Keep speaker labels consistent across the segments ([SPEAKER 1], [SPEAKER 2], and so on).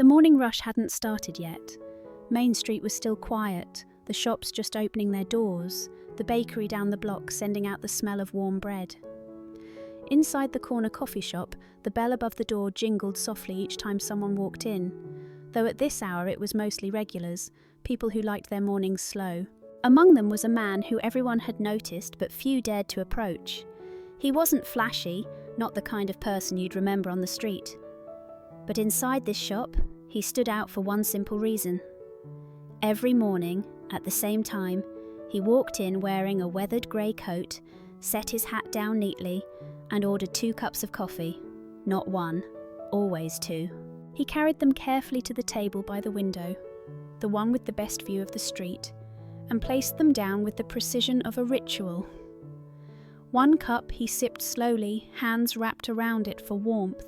[SPEAKER 1] The morning rush hadn't started yet. Main Street was still quiet, the shops just opening their doors, the bakery down the block sending out the smell of warm bread. Inside the corner coffee shop, the bell above the door jingled softly each time someone walked in, though at this hour it was mostly regulars, people who liked their mornings slow. Among them was a man who everyone had noticed but few dared to approach. He wasn't flashy, not the kind of person you'd remember on the street. But inside this shop, he stood out for one simple reason. Every morning, at the same time, he walked in wearing a weathered grey coat, set his hat down neatly, and ordered 2 cups of coffee. Not 1, always 2. He carried them carefully to the table by the window, the one with the best view of the street, and placed them down with the precision of a ritual. 1 cup he sipped slowly, hands wrapped around it for warmth.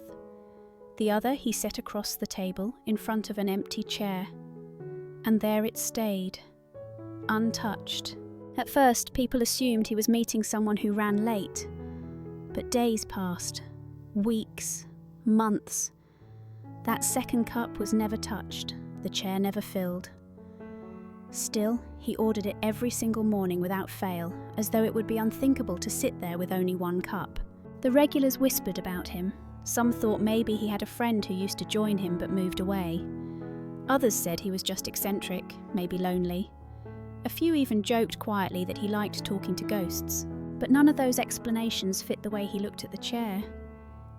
[SPEAKER 1] The other he set across the table in front of an empty chair. And there it stayed, untouched. At first, people assumed he was meeting someone who ran late. But days passed, weeks, months. That second cup was never touched, the chair never filled. Still, he ordered it every single morning without fail, as though it would be unthinkable to sit there with only 1 cup. The regulars whispered about him. Some thought maybe he had a friend who used to join him but moved away. Others said he was just eccentric, maybe lonely. A few even joked quietly that he liked talking to ghosts. But none of those explanations fit the way he looked at the chair.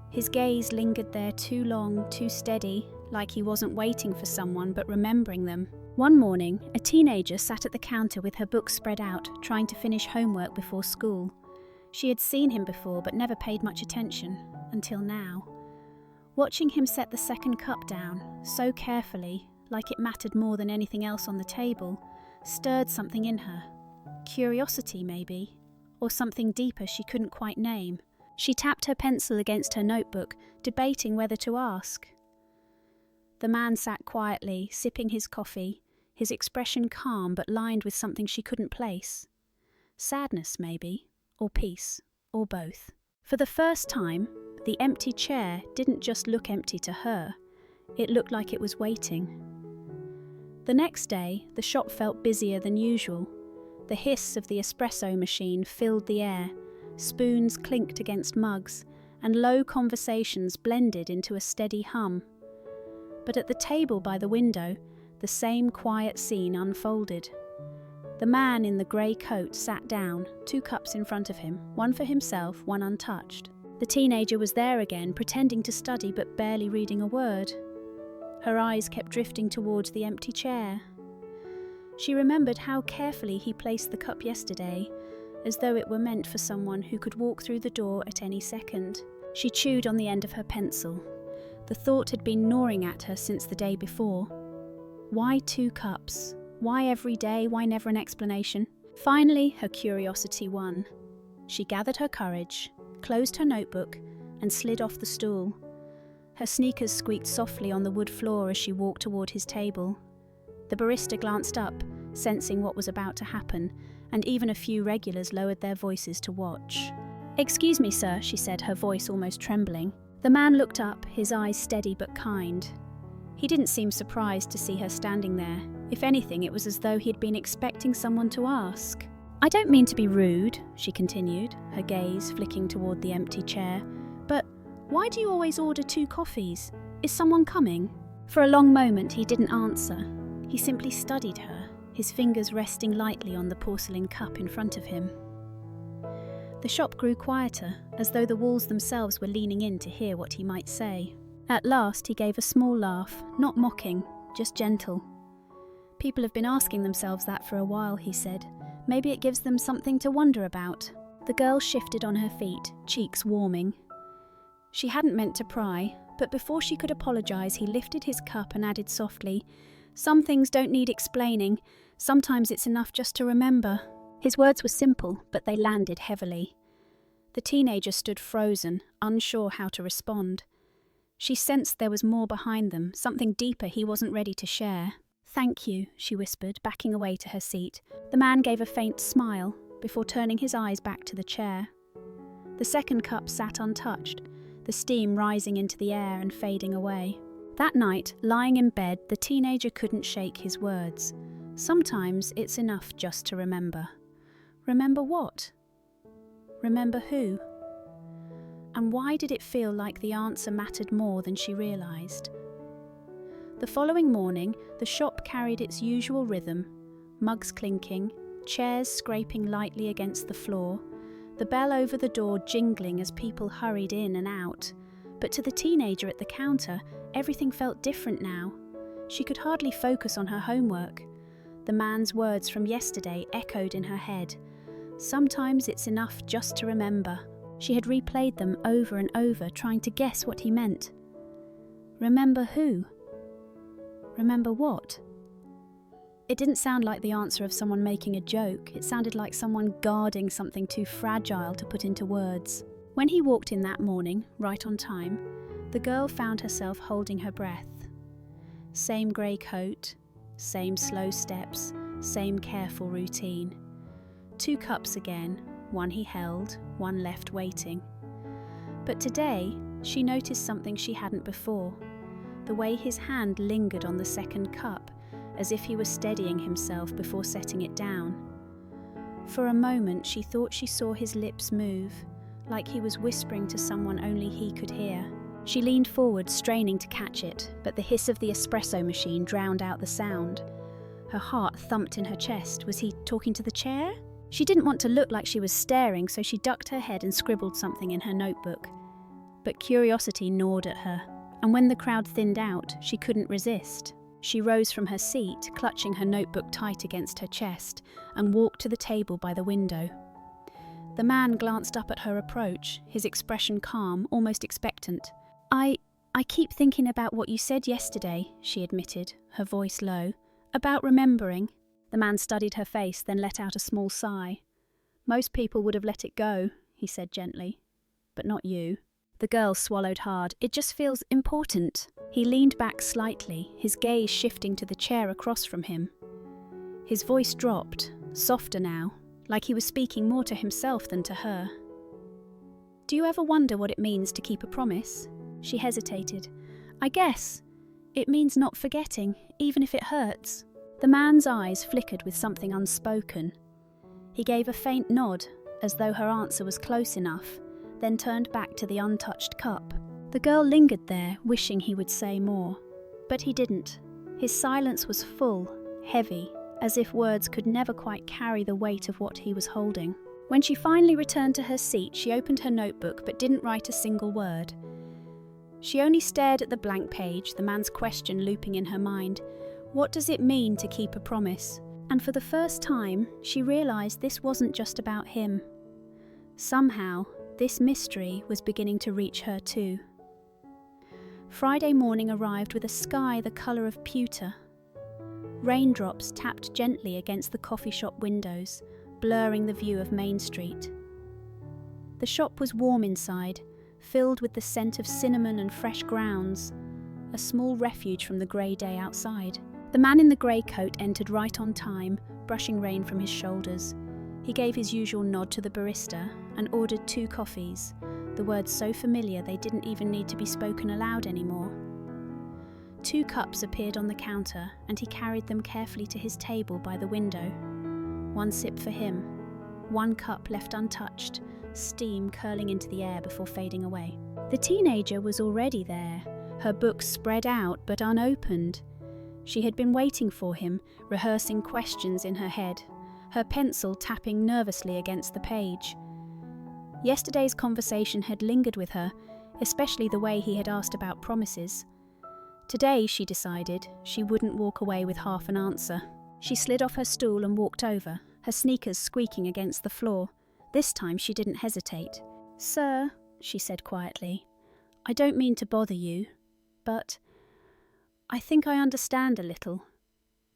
[SPEAKER 1] His gaze lingered there too long, too steady, like he wasn't waiting for someone but remembering them. One morning, a teenager sat at the counter with her books spread out, trying to finish homework before school. She had seen him before but never paid much attention, until now. Watching him set the second cup down, so carefully, like it mattered more than anything else on the table, stirred something in her. Curiosity, maybe, or something deeper she couldn't quite name. She tapped her pencil against her notebook, debating whether to ask. The man sat quietly, sipping his coffee, his expression calm but lined with something she couldn't place. Sadness, maybe, or peace, or both. For the first time, the empty chair didn't just look empty to her, it looked like it was waiting. The next day, the shop felt busier than usual. The hiss of the espresso machine filled the air, spoons clinked against mugs, and low conversations blended into a steady hum. But at the table by the window, the same quiet scene unfolded. The man in the grey coat sat down, 2 cups in front of him, one for himself, one untouched. The teenager was there again, pretending to study but barely reading a word. Her eyes kept drifting towards the empty chair. She remembered how carefully he placed the cup yesterday, as though it were meant for someone who could walk through the door at any second. She chewed on the end of her pencil. The thought had been gnawing at her since the day before. Why 2 cups? Why every day? Why never an explanation? Finally, her curiosity won. She gathered her courage, closed her notebook, and slid off the stool. Her sneakers squeaked softly on the wood floor as she walked toward his table. The barista glanced up, sensing what was about to happen, and even a few regulars lowered their voices to watch. "Excuse me, sir," she said, her voice almost trembling. The man looked up, his eyes steady but kind. He didn't seem surprised to see her standing there. If anything, it was as though he had been expecting someone to ask. "I don't mean to be rude," she continued, her gaze flicking toward the empty chair, "but why do you always order 2 coffees? Is someone coming?" For a long moment he didn't answer. He simply studied her, his fingers resting lightly on the porcelain cup in front of him. The shop grew quieter, as though the walls themselves were leaning in to hear what he might say. At last he gave a small laugh, not mocking, just gentle. "People have been asking themselves that for a while," he said. "Maybe it gives them something to wonder about." The girl shifted on her feet, cheeks warming. She hadn't meant to pry, but before she could apologize, he lifted his cup and added softly, "Some things don't need explaining. Sometimes it's enough just to remember." His words were simple, but they landed heavily. The teenager stood frozen, unsure how to respond. She sensed there was more behind them, something deeper he wasn't ready to share. "Thank you," she whispered, backing away to her seat. The man gave a faint smile, before turning his eyes back to the chair. The second cup sat untouched, the steam rising into the air and fading away. That night, lying in bed, the teenager couldn't shake his words. Sometimes it's enough just to remember. Remember what? Remember who? And why did it feel like the answer mattered more than she realised? The following morning, the shop carried its usual rhythm, mugs clinking, chairs scraping lightly against the floor, the bell over the door jingling as people hurried in and out. But to the teenager at the counter, everything felt different now. She could hardly focus on her homework. The man's words from yesterday echoed in her head. Sometimes it's enough just to remember. She had replayed them over and over, trying to guess what he meant. Remember who? Remember what? It didn't sound like the answer of someone making a joke. It sounded like someone guarding something too fragile to put into words. When he walked in that morning, right on time, the girl found herself holding her breath. Same grey coat, same slow steps, same careful routine. 2 cups again, one he held, one left waiting. But today, she noticed something she hadn't before. The way his hand lingered on the second cup, as if he was steadying himself before setting it down. For a moment, she thought she saw his lips move, like he was whispering to someone only he could hear. She leaned forward, straining to catch it, but the hiss of the espresso machine drowned out the sound. Her heart thumped in her chest. Was he talking to the chair? She didn't want to look like she was staring, so she ducked her head and scribbled something in her notebook. But curiosity gnawed at her, and when the crowd thinned out, she couldn't resist. She rose from her seat, clutching her notebook tight against her chest, and walked to the table by the window. The man glanced up at her approach, his expression calm, almost expectant. I keep thinking about what you said yesterday, she admitted, her voice low. About remembering. The man studied her face, then let out a small sigh. Most people would have let it go, he said gently. But not you. The girl swallowed hard. It just feels important. He leaned back slightly, his gaze shifting to the chair across from him. His voice dropped, softer now, like he was speaking more to himself than to her. Do you ever wonder what it means to keep a promise? She hesitated. I guess. It means not forgetting, even if it hurts. The man's eyes flickered with something unspoken. He gave a faint nod, as though her answer was close enough, then turned back to the untouched cup. The girl lingered there, wishing he would say more. But he didn't. His silence was full, heavy, as if words could never quite carry the weight of what he was holding. When she finally returned to her seat, she opened her notebook but didn't write a single word. She only stared at the blank page, the man's question looping in her mind. What does it mean to keep a promise? And for the first time, she realised this wasn't just about him. Somehow, this mystery was beginning to reach her too. Friday morning arrived with a sky the colour of pewter. Raindrops tapped gently against the coffee shop windows, blurring the view of Main Street. The shop was warm inside, filled with the scent of cinnamon and fresh grounds, a small refuge from the grey day outside. The man in the grey coat entered right on time, brushing rain from his shoulders. He gave his usual nod to the barista and ordered 2 coffees, the words so familiar they didn't even need to be spoken aloud anymore. 2 cups appeared on the counter, and he carried them carefully to his table by the window. 1 sip for him, 1 cup left untouched, steam curling into the air before fading away. The teenager was already there, her books spread out but unopened. She had been waiting for him, rehearsing questions in her head, her pencil tapping nervously against the page. Yesterday's conversation had lingered with her, especially the way he had asked about promises. Today, she decided, she wouldn't walk away with half an answer. She slid off her stool and walked over, her sneakers squeaking against the floor. This time she didn't hesitate. Sir, she said quietly, I don't mean to bother you, but I think I understand a little.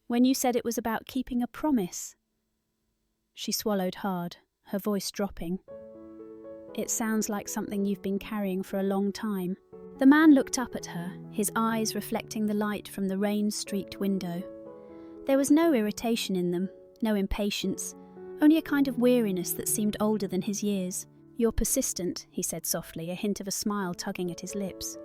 [SPEAKER 1] When you said it was about keeping a promise. She swallowed hard, her voice dropping. It sounds like something you've been carrying for a long time. The man looked up at her, his eyes reflecting the light from the rain-streaked window. There was no irritation in them, no impatience, only a kind of weariness that seemed older than his years. You're persistent, he said softly, a hint of a smile tugging at his lips.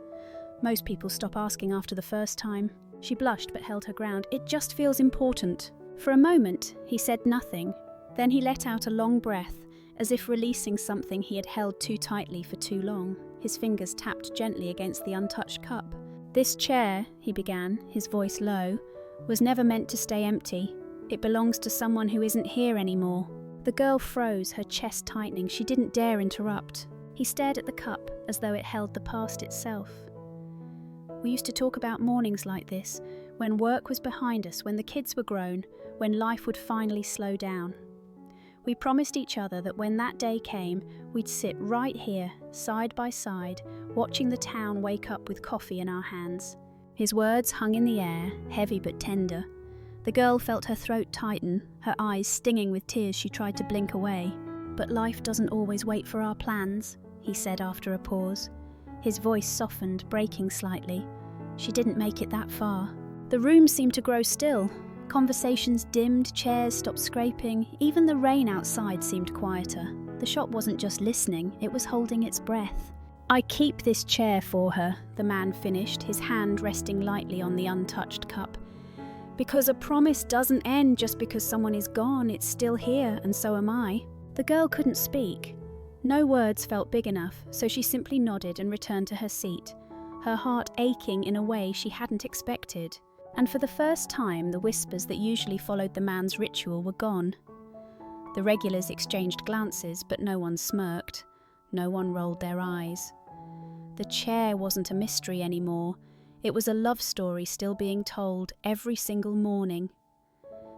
[SPEAKER 1] Most people stop asking after the first time. She blushed but held her ground. It just feels important. For a moment, he said nothing. Then he let out a long breath, as if releasing something he had held too tightly for too long. His fingers tapped gently against the untouched cup. "This chair," he began, his voice low, "was never meant to stay empty. It belongs to someone who isn't here anymore." The girl froze, her chest tightening. She didn't dare interrupt. He stared at the cup as though it held the past itself. "We used to talk about mornings like this, when work was behind us, when the kids were grown, when life would finally slow down. We promised each other that when that day came, we'd sit right here, side by side, watching the town wake up with coffee in our hands." His words hung in the air, heavy but tender. The girl felt her throat tighten, her eyes stinging with tears. She tried to blink away. "But life doesn't always wait for our plans," he said after a pause. His voice softened, breaking slightly. "She didn't make it that far." The room seemed to grow still. Conversations dimmed, chairs stopped scraping, even the rain outside seemed quieter. The shop wasn't just listening, it was holding its breath. "I keep this chair for her," the man finished, his hand resting lightly on the untouched cup. "Because a promise doesn't end just because someone is gone, it's still here, and so am I." The girl couldn't speak. No words felt big enough, so she simply nodded and returned to her seat, her heart aching in a way she hadn't expected. And for the first time, the whispers that usually followed the man's ritual were gone. The regulars exchanged glances, but no one smirked. No one rolled their eyes. The chair wasn't a mystery anymore. It was a love story still being told every single morning.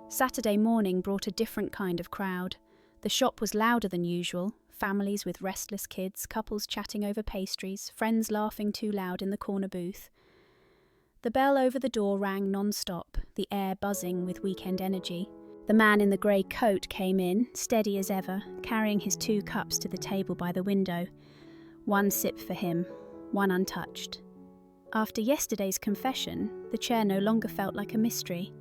[SPEAKER 1] Saturday morning brought a different kind of crowd. The shop was louder than usual, families with restless kids, couples chatting over pastries, friends laughing too loud in the corner booth. The bell over the door rang non-stop, the air buzzing with weekend energy. The man in the grey coat came in, steady as ever, carrying his 2 cups to the table by the window. One sip for him, one untouched. After yesterday's confession, the chair no longer felt like a mystery.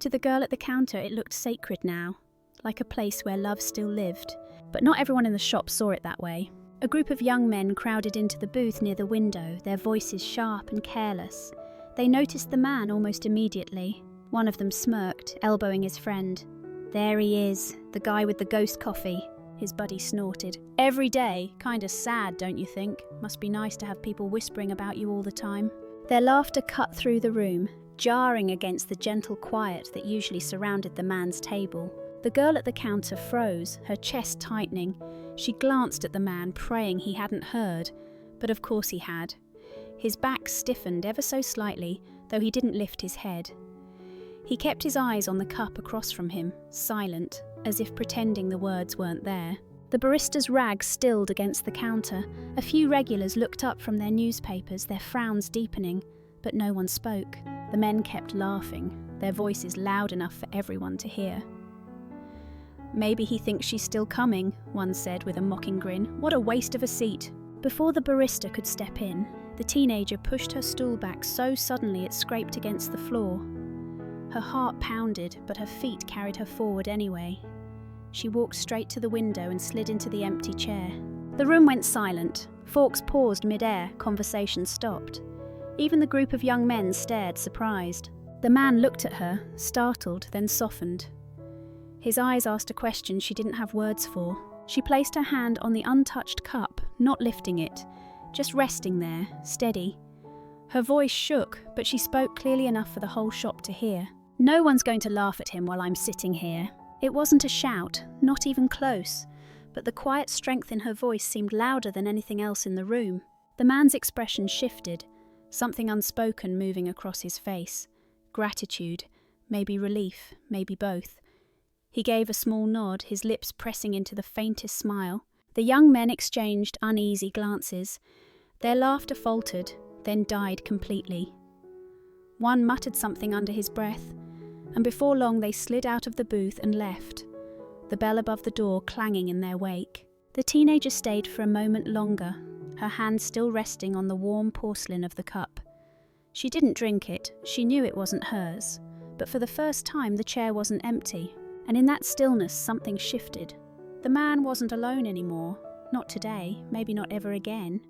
[SPEAKER 1] To the girl at the counter, it looked sacred now, like a place where love still lived. But not everyone in the shop saw it that way. A group of young men crowded into the booth near the window, their voices sharp and careless. They noticed the man almost immediately. One of them smirked, elbowing his friend. "There he is, the guy with the ghost coffee," his buddy snorted. "Every day, kinda sad, don't you think? Must be nice to have people whispering about you all the time." Their laughter cut through the room, jarring against the gentle quiet that usually surrounded the man's table. The girl at the counter froze, her chest tightening. She glanced at the man, praying he hadn't heard, but of course he had. His back stiffened ever so slightly, though he didn't lift his head. He kept his eyes on the cup across from him, silent, as if pretending the words weren't there. The barista's rag stilled against the counter. A few regulars looked up from their newspapers, their frowns deepening, but no one spoke. The men kept laughing, their voices loud enough for everyone to hear. "Maybe he thinks she's still coming," one said with a mocking grin. "What a waste of a seat." Before the barista could step in, the teenager pushed her stool back so suddenly it scraped against the floor. Her heart pounded, but her feet carried her forward anyway. She walked straight to the window and slid into the empty chair. The room went silent. Forks paused mid-air, conversation stopped. Even the group of young men stared, surprised. The man looked at her, startled, then softened. His eyes asked a question she didn't have words for. She placed her hand on the untouched cup, not lifting it, just resting there, steady. Her voice shook, but she spoke clearly enough for the whole shop to hear. "No one's going to laugh at him while I'm sitting here." It wasn't a shout, not even close, but the quiet strength in her voice seemed louder than anything else in the room. The man's expression shifted, something unspoken moving across his face. Gratitude, maybe relief, maybe both. He gave a small nod, his lips pressing into the faintest smile. The young men exchanged uneasy glances. Their laughter faltered, then died completely. One muttered something under his breath, and before long they slid out of the booth and left, the bell above the door clanging in their wake. The teenager stayed for a moment longer, her hand still resting on the warm porcelain of the cup. She didn't drink it, she knew it wasn't hers, but for the first time the chair wasn't empty, and in that stillness something shifted. The man wasn't alone anymore, not today, maybe not ever again.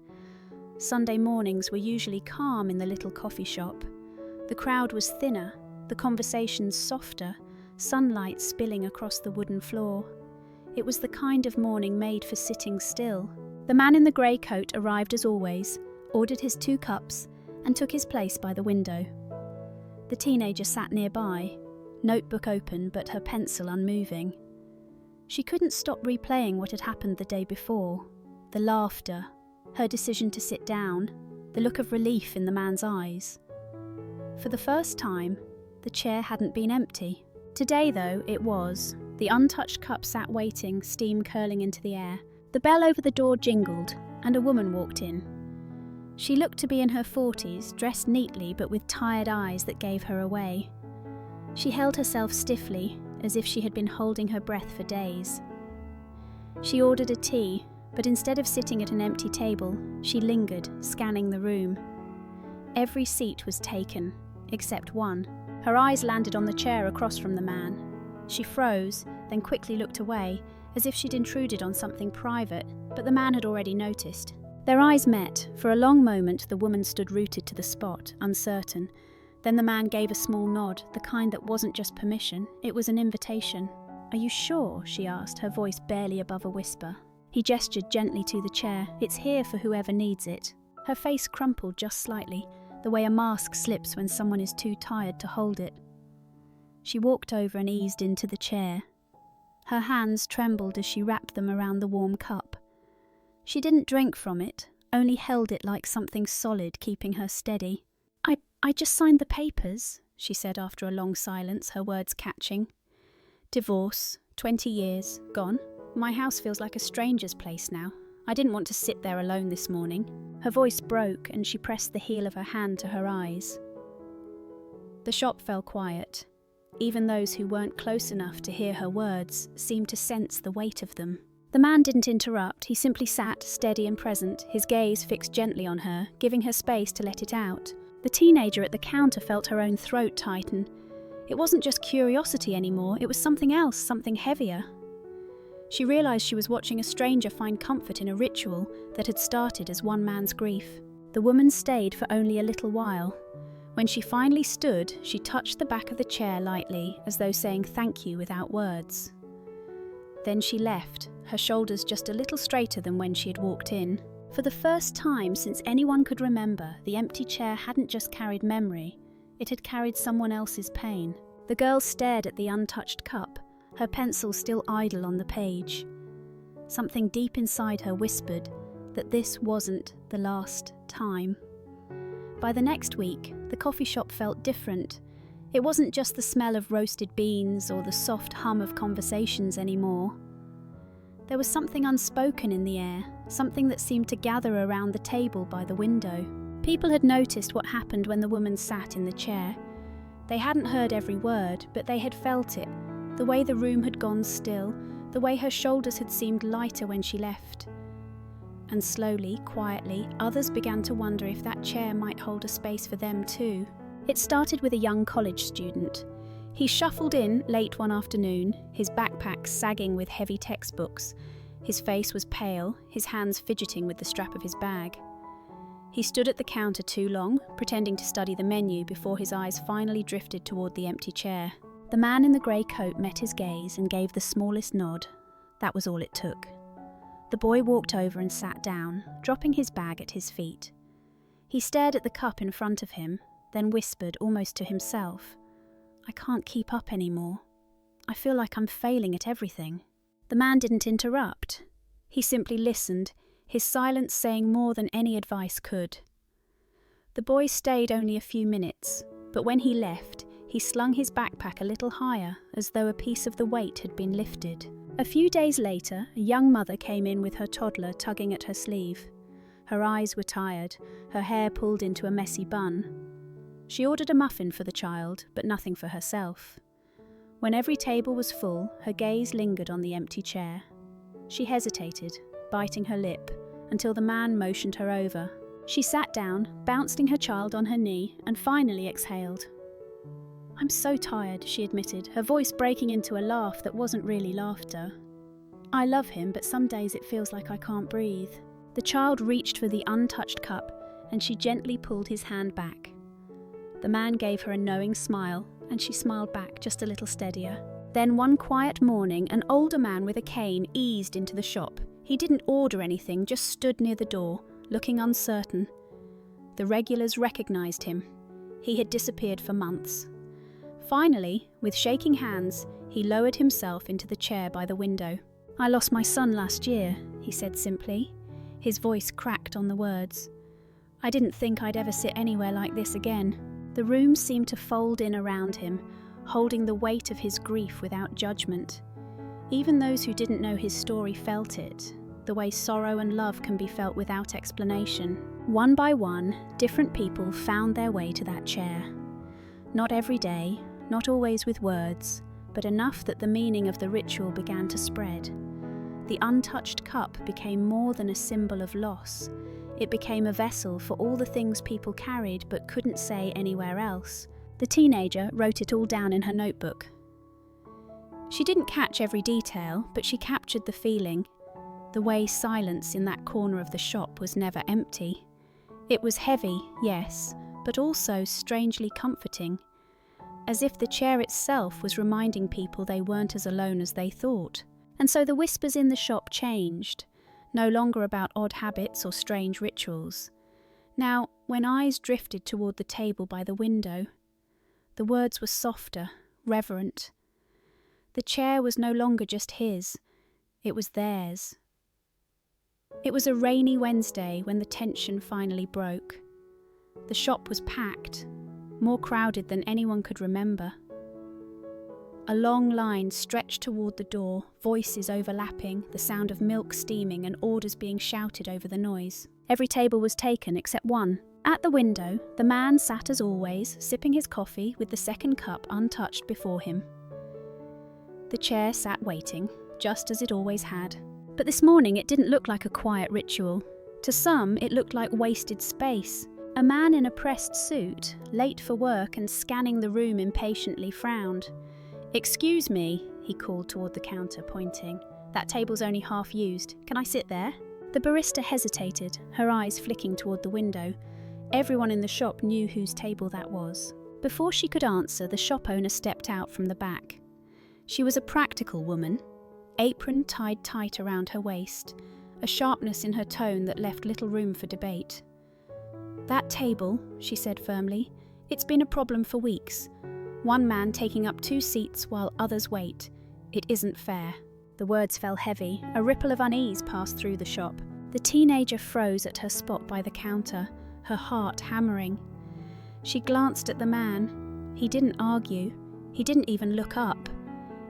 [SPEAKER 1] Sunday mornings were usually calm in the little coffee shop. The crowd was thinner, the conversations softer, sunlight spilling across the wooden floor. It was the kind of morning made for sitting still. The man in the grey coat arrived as always, ordered his 2 cups, and took his place by the window. The teenager sat nearby, notebook open but her pencil unmoving. She couldn't stop replaying what had happened the day before. The laughter, her decision to sit down, the look of relief in the man's eyes. For the first time, the chair hadn't been empty. Today, though, it was. The untouched cup sat waiting, steam curling into the air. The bell over the door jingled, and a woman walked in. She looked to be in her 40s, dressed neatly but with tired eyes that gave her away. She held herself stiffly, as if she had been holding her breath for days. She ordered a tea, but instead of sitting at an empty table, she lingered, scanning the room. Every seat was taken, except one. Her eyes landed on the chair across from the man. She froze, then quickly looked away, as if she'd intruded on something private, but the man had already noticed. Their eyes met. For a long moment, the woman stood rooted to the spot, uncertain. Then the man gave a small nod, the kind that wasn't just permission, it was an invitation. "Are you sure?" she asked, her voice barely above a whisper. He gestured gently to the chair. "It's here for whoever needs it." Her face crumpled just slightly, the way a mask slips when someone is too tired to hold it. She walked over and eased into the chair. Her hands trembled as she wrapped them around the warm cup. She didn't drink from it, only held it like something solid, keeping her steady. I just signed the papers," she said after a long silence, her words catching. "Divorce, 20 years, gone. My house feels like a stranger's place now. I didn't want to sit there alone this morning." Her voice broke and she pressed the heel of her hand to her eyes. The shop fell quiet. Even those who weren't close enough to hear her words seemed to sense the weight of them. The man didn't interrupt, he simply sat, steady and present, his gaze fixed gently on her, giving her space to let it out. The teenager at the counter felt her own throat tighten. It wasn't just curiosity anymore, it was something else, something heavier. She realised she was watching a stranger find comfort in a ritual that had started as one man's grief. The woman stayed for only a little while. When she finally stood, she touched the back of the chair lightly, as though saying thank you without words. Then she left, her shoulders just a little straighter than when she had walked in. For the first time since anyone could remember, the empty chair hadn't just carried memory, it had carried someone else's pain. The girl stared at the untouched cup, her pencil still idle on the page. Something deep inside her whispered that this wasn't the last time. By the next week, the coffee shop felt different. It wasn't just the smell of roasted beans or the soft hum of conversations anymore. There was something unspoken in the air, something that seemed to gather around the table by the window. People had noticed what happened when the woman sat in the chair. They hadn't heard every word, but they had felt it, the way the room had gone still, the way her shoulders had seemed lighter when she left. And slowly, quietly, others began to wonder if that chair might hold a space for them too. It started with a young college student. He shuffled in late one afternoon, his backpack sagging with heavy textbooks. His face was pale, his hands fidgeting with the strap of his bag. He stood at the counter too long, pretending to study the menu before his eyes finally drifted toward the empty chair. The man in the grey coat met his gaze and gave the smallest nod. That was all it took. The boy walked over and sat down, dropping his bag at his feet. He stared at the cup in front of him, then whispered almost to himself, "I can't keep up anymore. I feel like I'm failing at everything." The man didn't interrupt. He simply listened, his silence saying more than any advice could. The boy stayed only a few minutes, but when he left, he slung his backpack a little higher, as though a piece of the weight had been lifted. A few days later, a young mother came in with her toddler tugging at her sleeve. Her eyes were tired, her hair pulled into a messy bun. She ordered a muffin for the child, but nothing for herself. When every table was full, her gaze lingered on the empty chair. She hesitated, biting her lip, until the man motioned her over. She sat down, bouncing her child on her knee, and finally exhaled. "I'm so tired," she admitted, her voice breaking into a laugh that wasn't really laughter. "I love him, but some days it feels like I can't breathe." The child reached for the untouched cup, and she gently pulled his hand back. The man gave her a knowing smile, and she smiled back just a little steadier. Then one quiet morning, an older man with a cane eased into the shop. He didn't order anything, just stood near the door, looking uncertain. The regulars recognized him. He had disappeared for months. Finally, with shaking hands, he lowered himself into the chair by the window. "I lost my son last year," he said simply. His voice cracked on the words. "I didn't think I'd ever sit anywhere like this again." The room seemed to fold in around him, holding the weight of his grief without judgment. Even those who didn't know his story felt it, the way sorrow and love can be felt without explanation. One by one, different people found their way to that chair. Not every day, not always with words, but enough that the meaning of the ritual began to spread. The untouched cup became more than a symbol of loss. It became a vessel for all the things people carried but couldn't say anywhere else. The teenager wrote it all down in her notebook. She didn't catch every detail, but she captured the feeling. The way silence in that corner of the shop was never empty. It was heavy, yes, but also strangely comforting, as if the chair itself was reminding people they weren't as alone as they thought. And so the whispers in the shop changed, no longer about odd habits or strange rituals. Now, when eyes drifted toward the table by the window, the words were softer, reverent. The chair was no longer just his, it was theirs. It was a rainy Wednesday when the tension finally broke. The shop was packed, more crowded than anyone could remember. A long line stretched toward the door, voices overlapping, the sound of milk steaming and orders being shouted over the noise. Every table was taken except one. At the window, the man sat as always, sipping his coffee with the second cup untouched before him. The chair sat waiting, just as it always had. But this morning it didn't look like a quiet ritual. To some, it looked like wasted space. A man in a pressed suit, late for work and scanning the room impatiently, frowned. "Excuse me," he called toward the counter, pointing. "That table's only half used. Can I sit there?" The barista hesitated, her eyes flicking toward the window. Everyone in the shop knew whose table that was. Before she could answer, the shop owner stepped out from the back. She was a practical woman, apron tied tight around her waist, a sharpness in her tone that left little room for debate. "That table," she said firmly, "it's been a problem for weeks. One man taking up 2 seats while others wait. It isn't fair." The words fell heavy. A ripple of unease passed through the shop. The teenager froze at her spot by the counter, her heart hammering. She glanced at the man. He didn't argue. He didn't even look up.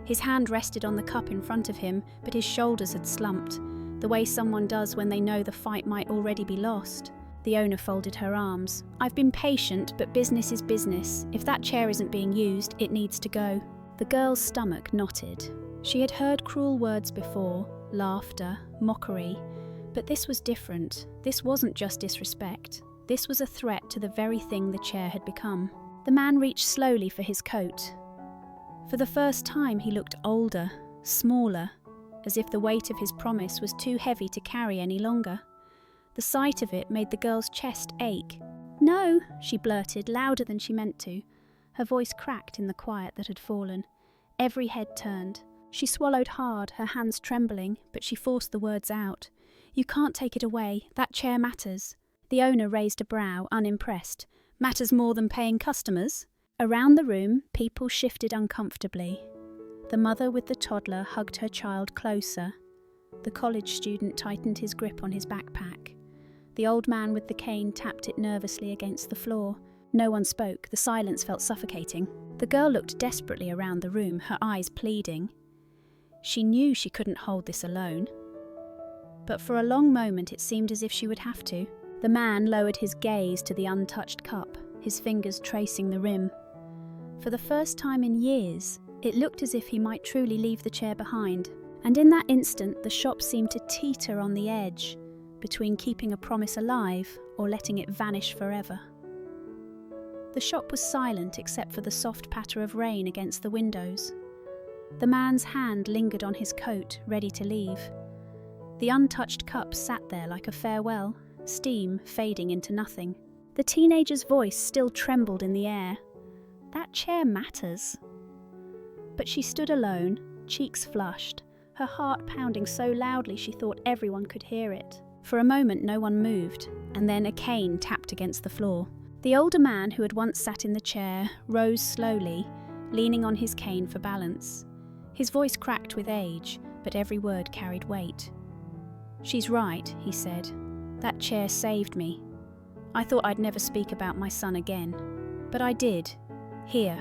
[SPEAKER 1] His hand rested on the cup in front of him, but his shoulders had slumped, the way someone does when they know the fight might already be lost. The owner folded her arms. "I've been patient, but business is business. If that chair isn't being used, it needs to go." The girl's stomach knotted. She had heard cruel words before, laughter, mockery, but this was different. This wasn't just disrespect. This was a threat to the very thing the chair had become. The man reached slowly for his coat. For the first time he looked older, smaller, as if the weight of his promise was too heavy to carry any longer. The sight of it made the girl's chest ache. "No," she blurted, louder than she meant to. Her voice cracked in the quiet that had fallen. Every head turned. She swallowed hard, her hands trembling, but she forced the words out. "You can't take it away. That chair matters." The owner raised a brow, unimpressed. "Matters more than paying customers?" Around the room, people shifted uncomfortably. The mother with the toddler hugged her child closer. The college student tightened his grip on his backpack. The old man with the cane tapped it nervously against the floor. No one spoke. The silence felt suffocating. The girl looked desperately around the room, her eyes pleading. She knew she couldn't hold this alone. But for a long moment it seemed as if she would have to. The man lowered his gaze to the untouched cup, his fingers tracing the rim. For the first time in years, it looked as if he might truly leave the chair behind. And in that instant, the shop seemed to teeter on the edge, between keeping a promise alive or letting it vanish forever. The shop was silent except for the soft patter of rain against the windows. The man's hand lingered on his coat, ready to leave. The untouched cup sat there like a farewell, steam fading into nothing. The teenager's voice still trembled in the air. "That chair matters." But she stood alone, cheeks flushed, her heart pounding so loudly she thought everyone could hear it. For a moment no one moved, and then a cane tapped against the floor. The older man who had once sat in the chair rose slowly, leaning on his cane for balance. His voice cracked with age, but every word carried weight. "She's right," he said. "That chair saved me. I thought I'd never speak about my son again. But I did. Here.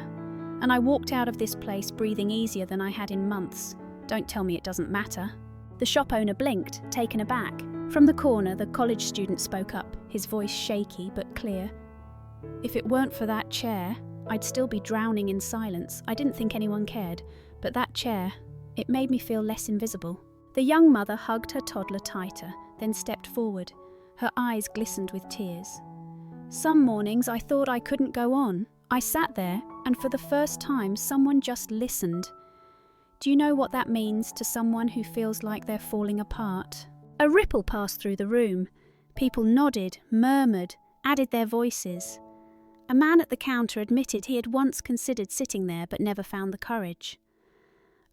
[SPEAKER 1] And I walked out of this place breathing easier than I had in months. Don't tell me it doesn't matter." The shop owner blinked, taken aback. From the corner, the college student spoke up, his voice shaky but clear. "If it weren't for that chair, I'd still be drowning in silence. I didn't think anyone cared, but that chair, it made me feel less invisible." The young mother hugged her toddler tighter, then stepped forward. Her eyes glistened with tears. "Some mornings I thought I couldn't go on. I sat there, and for the first time someone just listened. Do you know what that means to someone who feels like they're falling apart?" A ripple passed through the room. People nodded, murmured, added their voices. A man at the counter admitted he had once considered sitting there but never found the courage.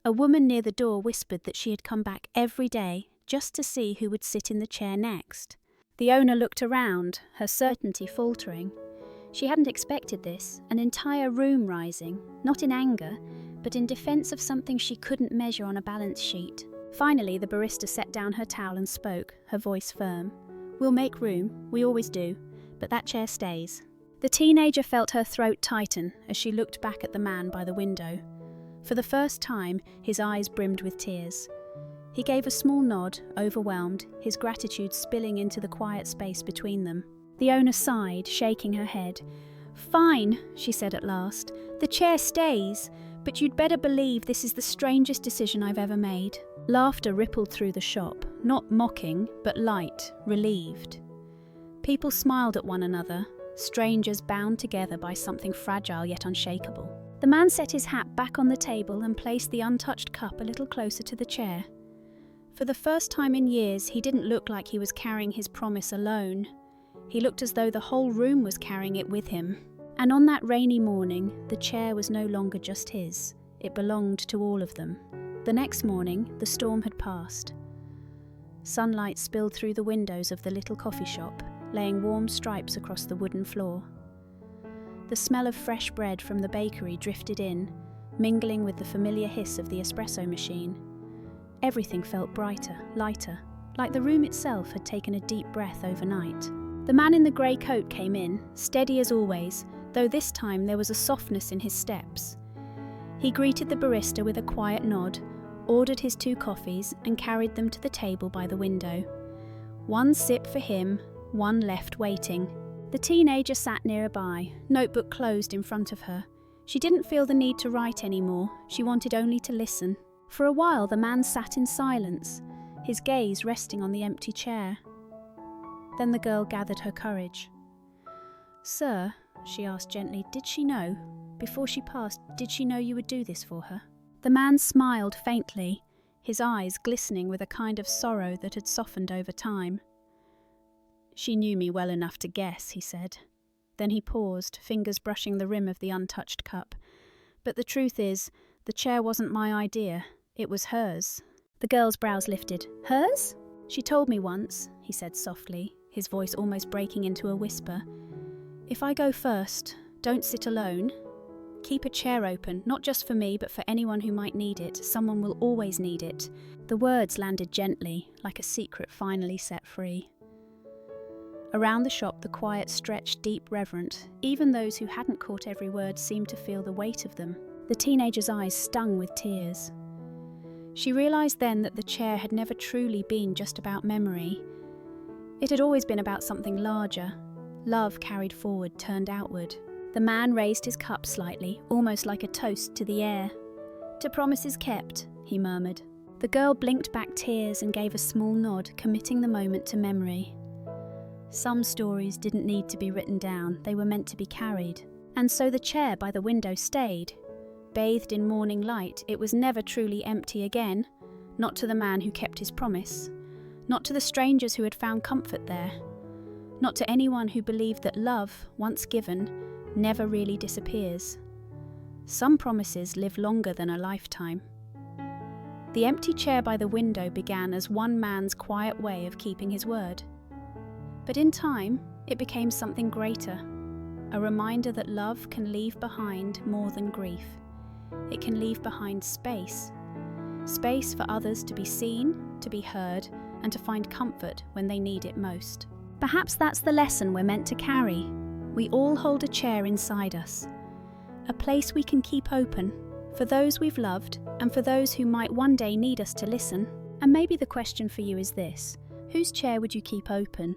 [SPEAKER 1] A woman near the door whispered that she had come back every day just to see who would sit in the chair next. The owner looked around, her certainty faltering. She hadn't expected this, an entire room rising, not in anger, but in defense of something she couldn't measure on a balance sheet. Finally, the barista set down her towel and spoke, her voice firm. "We'll make room, we always do, but that chair stays." The teenager felt her throat tighten as she looked back at the man by the window. For the first time, his eyes brimmed with tears. He gave a small nod, overwhelmed, his gratitude spilling into the quiet space between them. The owner sighed, shaking her head. "Fine," she said at last. "The chair stays, but you'd better believe this is the strangest decision I've ever made." Laughter rippled through the shop, not mocking, but light, relieved. People smiled at one another, strangers bound together by something fragile yet unshakable. The man set his hat back on the table and placed the untouched cup a little closer to the chair. For the first time in years, he didn't look like he was carrying his promise alone. He looked as though the whole room was carrying it with him. And on that rainy morning, the chair was no longer just his. It belonged to all of them. The next morning, the storm had passed. Sunlight spilled through the windows of the little coffee shop, laying warm stripes across the wooden floor. The smell of fresh bread from the bakery drifted in, mingling with the familiar hiss of the espresso machine. Everything felt brighter, lighter, like the room itself had taken a deep breath overnight. The man in the grey coat came in, steady as always, though this time there was a softness in his steps. He greeted the barista with a quiet nod, ordered his 2 coffees and carried them to the table by the window. 1 sip for him, 1 left waiting. The teenager sat nearby, notebook closed in front of her. She didn't feel the need to write anymore, she wanted only to listen. For a while the man sat in silence, his gaze resting on the empty chair. Then the girl gathered her courage. "Sir," she asked gently, "did she know? Before she passed, did she know you would do this for her?" The man smiled faintly, his eyes glistening with a kind of sorrow that had softened over time. "She knew me well enough to guess," he said. Then he paused, fingers brushing the rim of the untouched cup. "But the truth is, the chair wasn't my idea. It was hers." The girl's brows lifted. "Hers?" "She told me once," he said softly, his voice almost breaking into a whisper. "If I go first, don't sit alone. Keep a chair open, not just for me, but for anyone who might need it. Someone will always need it." The words landed gently, like a secret finally set free. Around the shop, the quiet stretched deep reverent. Even those who hadn't caught every word seemed to feel the weight of them. The teenager's eyes stung with tears. She realised then that the chair had never truly been just about memory. It had always been about something larger. Love carried forward, turned outward. The man raised his cup slightly, almost like a toast to the air. "To promises kept," he murmured. The girl blinked back tears and gave a small nod, committing the moment to memory. Some stories didn't need to be written down, they were meant to be carried. And so the chair by the window stayed. Bathed in morning light, it was never truly empty again. Not to the man who kept his promise. Not to the strangers who had found comfort there. not to anyone who believed that love, once given, never really disappears. Some promises live longer than a lifetime. The empty chair by the window began as one man's quiet way of keeping his word. But in time, it became something greater, a reminder that love can leave behind more than grief. It can leave behind space. Space for others to be seen, to be heard, and to find comfort when they need it most. Perhaps that's the lesson we're meant to carry. We all hold a chair inside us, a place we can keep open for those we've loved and for those who might one day need us to listen. And maybe the question for you is this: whose chair would you keep open?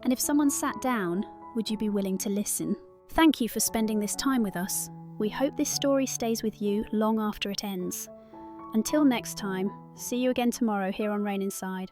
[SPEAKER 1] And if someone sat down, would you be willing to listen? Thank you for spending this time with us. We hope this story stays with you long after it ends. Until next time, see you again tomorrow here on Rain Inside.